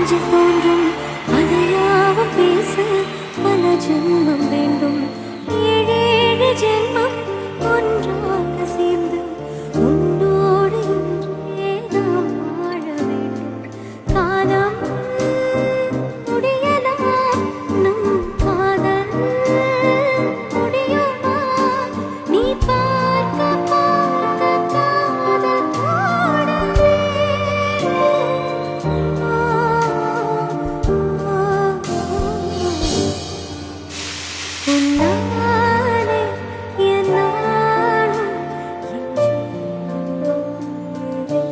நெஞ்சில் தோன்றும் அதையாவும் பேச பல ஜென்மம் வேண்டும். ஏழேழு ஜென்மம் ஒன்றாக சேர்ந்து உன்னோடு இன்றே நாம் வாழ வேண்டும். காலம் முடியலாம் நம் காதல் முடியுமா? நீ பார்க்க பார்க்க காதல் கூடவே உன்னாலே என்னாலும் என் ஜீவன் வாழுதே.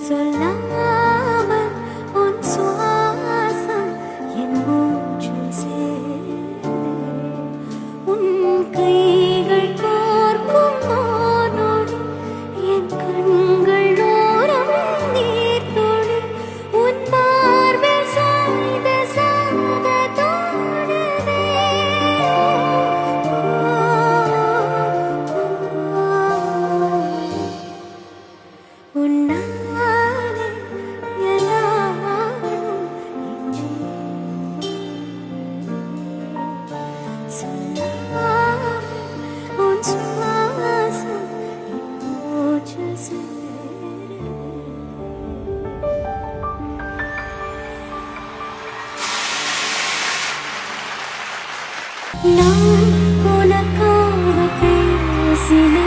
சொல்லாமல் உன் சுவாசம் என் மூச்சில் சேருதே. உன் கைகள் கோர்க்கும் மானோடு என் கண்கள் ஓரம் நீர்த்துளி. உன் மார்பில் சாய்ந்த சாக தோணுதே. உன்னாலே என்னாலும் என் ஜீவன் சொல்லாமல் உன் சுவாசம் என் மூச்சில் சேருதே. நான் உனக்காக பேசினேன்.